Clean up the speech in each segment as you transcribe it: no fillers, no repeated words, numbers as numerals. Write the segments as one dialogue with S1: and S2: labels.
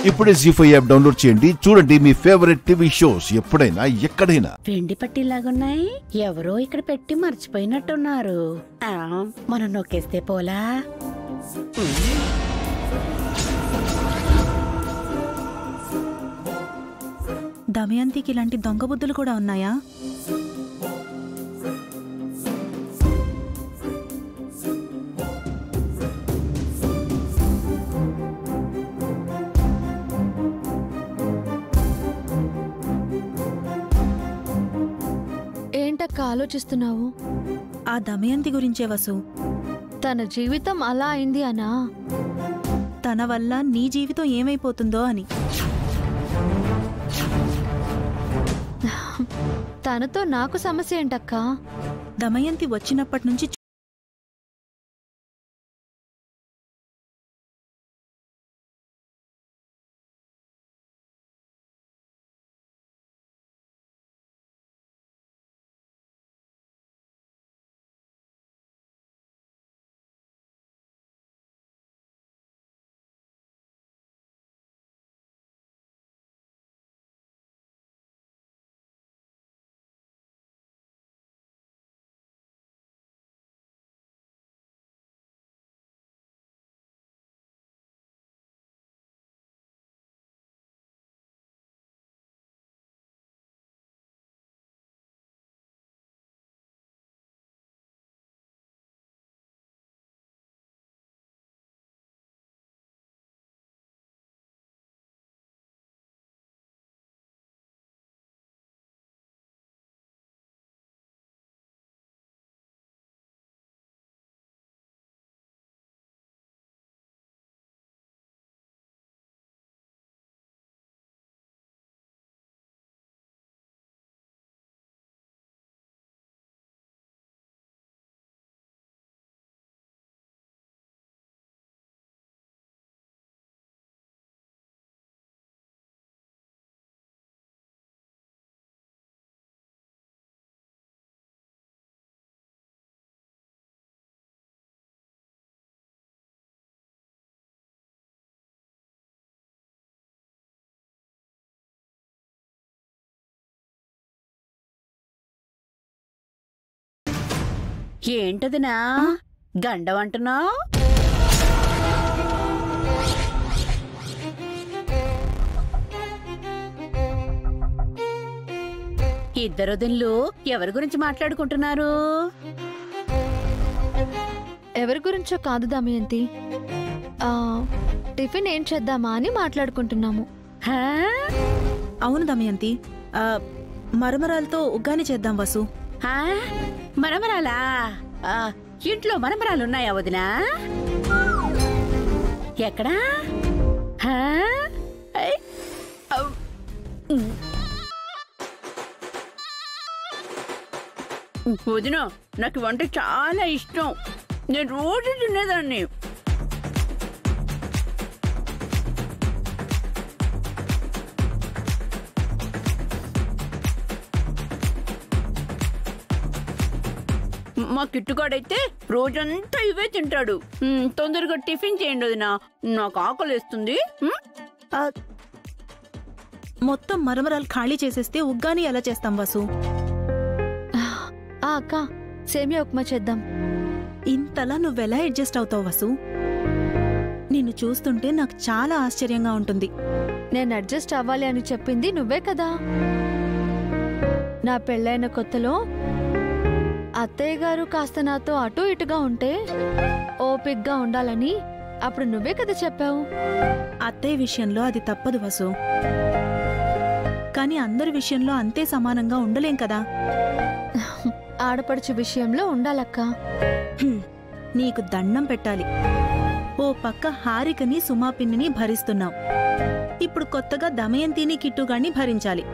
S1: ఇప్పుడే జీ5 app download చేయండి. చూడండి మీ ఫేవరెట్ టీవీ షోస్ ఎప్పుడైనా ఎక్కడైనా.
S2: వెండి పట్టిలాగున్నాయి. ఎవరో ఇక్కడ పెట్టి మర్చిపోయినట్టున్నారు. మనం నొక్కేస్తే పోలా.
S3: దమయంతికి ఇలాంటి దొంగ బుద్ధులు కూడా ఉన్నాయా?
S4: ఏంటక్క ఆలోచిస్తున్నావు?
S3: ఆ దమయంతి గురించే వసు.
S4: తన జీవితం అలా అయింది అనా?
S3: తన వల్ల నీ జీవితం ఏమైపోతుందో అని.
S4: తనతో నాకు సమస్య ఏంటక్క?
S3: దమయంతి వచ్చినప్పటి నుంచి
S2: ఏంటదినా గండం అంటున్నావు? ఇద్దరు దిన్లు ఎవరి గురించి మాట్లాడుకుంటున్నారు?
S4: ఎవరి గురించో కాదు దమయంతి. టిఫిన్ ఏం చేద్దామా అని మాట్లాడుకుంటున్నాము.
S3: అవును దమయంతి, మరమరాలతో ఉగ్గాని చేద్దాం వసు.
S2: మరమరాలా? ఇంట్లో మరమరాలున్నాయా వదినా? ఎక్కడా? వదినా, నాకు వంట చాలా ఇష్టం. నేను రోజు తినేదాన్ని. మా కిట్టుగాడైతే రోజంతా ఇవే తింటాడు. తొందరగా టిఫిన్ చేయండి వదినా, నాకు ఆకలిస్తుంది.
S3: మొత్తం మరమరాలు ఖాళీ చేసేస్తే ఉగ్గాని ఎలా చేస్తాం వసు?
S4: అక్క, సేమియా ఉప్మా చేద్దాం.
S3: ఇంతలా నువ్వెలా అడ్జస్ట్ అవుతావు వసు? నిన్ను చూస్తుంటే నాకు చాలా ఆశ్చర్యంగా ఉంటుంది.
S4: నేను అడ్జస్ట్ అవ్వాలి అని చెప్పింది నువ్వే కదా. నా పెళ్ళైన కొత్తలో అత్తయ్య గారు కాస్త నాతో అటు ఇటుగా ఉంటే ఓపిగ్గా ఉండాలని అప్పుడు నువ్వే కదా చెప్పావు.
S3: అత్తయ్య విషయంలో అది తప్పదు వసు, కానీ అందరి విషయంలో అంతే సమానంగా ఉండలేం కదా.
S4: ఆడపడుచు విషయంలో ఉండాలక్క.
S3: నీకు దండం పెట్టాలి. ఓ పక్క హారికని సుమాపిన్నిని భరిస్తున్నావు, ఇప్పుడు కొత్తగా దమయంతిని కిట్టుగాన్ని భరించాలి.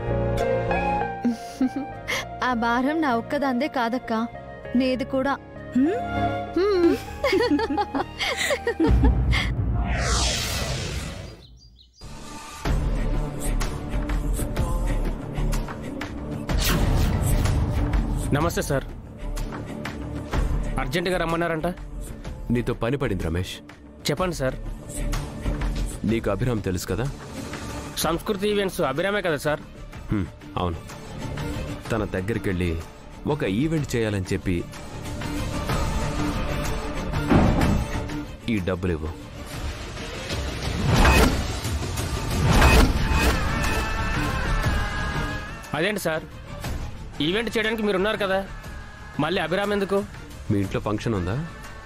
S4: ఆ భారం నా ఒక్కదందే కాదక్క, నీది కూడా.
S5: నమస్తే సార్, అర్జెంటుగా రమ్మన్నారంట.
S6: నీతో పని పడింది రమేష్.
S5: చెప్పండి సార్.
S6: నీకు అభిరామ్ తెలుసు కదా?
S5: సంస్కృతి ఈవెంట్స్ అభిరామే కదా సార్?
S6: అవును, తన దగ్గరికి వెళ్ళి ఒక ఈవెంట్ చేయాలని చెప్పి ఈ డబ్బులు ఇవ్వు.
S5: అదేంటి సార్, ఈవెంట్ చేయడానికి మీరున్నారు కదా, మళ్ళీ అభిరామ్ ఎందుకు?
S6: మీ ఇంట్లో ఫంక్షన్ ఉందా?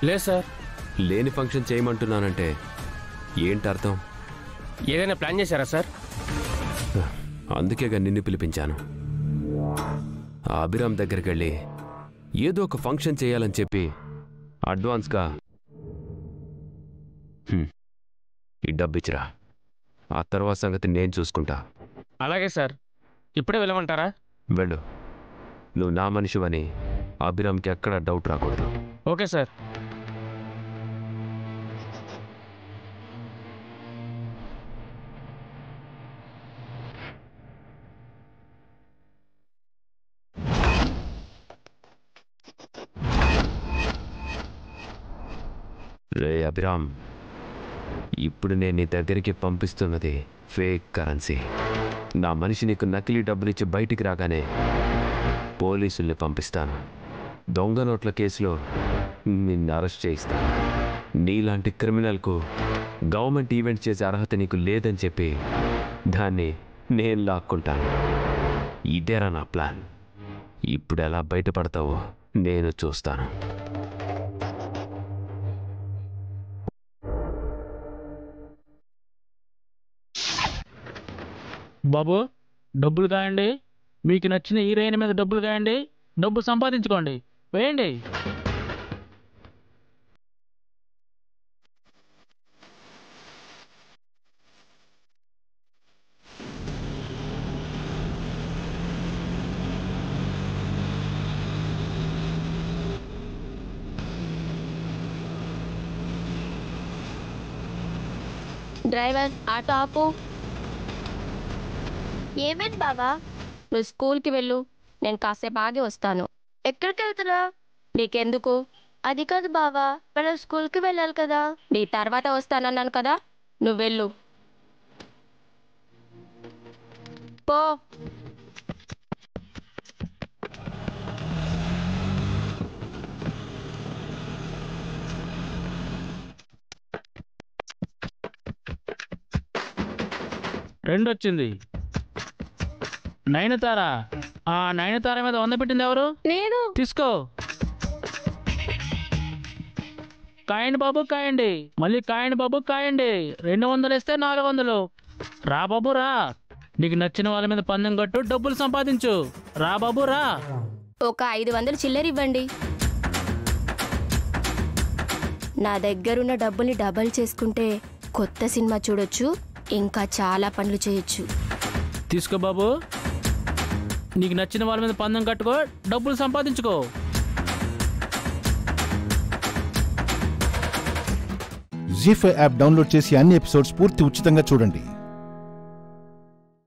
S5: లేదు సార్.
S6: లేని ఫంక్షన్ చేయమంటున్నానంటే ఏంటి అర్థం?
S5: ఏదైనా ప్లాన్ చేశారా సార్?
S6: అందుకేగా నిన్ను పిలిపించాను. ఆ అభిరామ్ దగ్గరికి వెళ్ళి ఏదో ఒక ఫంక్షన్ చేయాలని చెప్పి అడ్వాన్స్గా ఈ డబ్బు ఇచ్చిరా. ఆ తర్వాత సంగతి నేను చూసుకుంటా.
S5: అలాగే సార్. ఇప్పుడే వెళ్ళమంటారా?
S6: వెళ్ళు. నువ్వు నా మనిషివని అభిరామ్కి ఎక్కడ డౌట్ రాకూడదు.
S5: Okay sir.
S6: రే అభిరామ్, ఇప్పుడు నేను నీ దగ్గరికి పంపిస్తున్నది ఫేక్ కరెన్సీ. నా మనిషి నీకు నకిలీ డబ్బులిచ్చి బయటికి రాగానే పోలీసుల్ని పంపిస్తాను. దొంగ నోట్ల కేసులో నిన్ను అరెస్ట్ చేయిస్తాను. నీలాంటి క్రిమినల్కు గవర్నమెంట్ ఈవెంట్ చేసే అర్హత నీకు లేదని చెప్పి దాన్ని నేను లాక్కుంటాను. ఇదేరా నా ప్లాన్. ఇప్పుడు ఎలా బయటపడతావో నేను చూస్తాను.
S7: బాబు, డబ్బులు కాయండి. మీకు నచ్చిన హీరోయిన్ మీద డబ్బులు కాయండి. డబ్బు సంపాదించుకోండి. వేయండి.
S8: డ్రైవర్, ఆటో ఆపు. ఏమేంటి బావా? నువ్వు స్కూల్కి వెళ్ళు, నేను కాసేపు ఆగి వస్తాను. ఎక్కడికి వెళ్తున్నా? నీకెందుకు? అది కాదు బావా, మనం స్కూల్కి వెళ్ళాలి కదా. నీ తర్వాత వస్తానన్నాను కదా, నువ్వు వెళ్ళు. పో.
S7: రెండొచ్చింది. నయనతార. ఆ నయనతార మీద 100 పెట్టింది ఎవరు?
S8: నేను.
S7: తీసుకో. కాయండి బాబు, కాయండి. మళ్ళీ కాయండి బాబు, కాయండి. 200 వేస్తే 400. రా బాబు రా. నీకు నచ్చిన వాళ్ళ మీద పందెం కట్టు, డబ్బులు సంపాదించు. రా బాబు రా.
S8: ఒక 500 చిల్లర ఇవ్వండి. నా దగ్గరున్న డబ్బుని డబల్ చేసుకుంటే కొత్త సినిమా చూడొచ్చు, ఇంకా చాలా పనులు చేయొచ్చు.
S7: తీసుకో బాబు. నీకు నచ్చిన వాళ్ళ మీద పందెం కట్టుకో, డబ్బులు సంపాదించుకో.
S1: జీ5 యాప్ డౌన్లోడ్ చేసి అన్ని ఎపిసోడ్స్ పూర్తి ఉచితంగా చూడండి.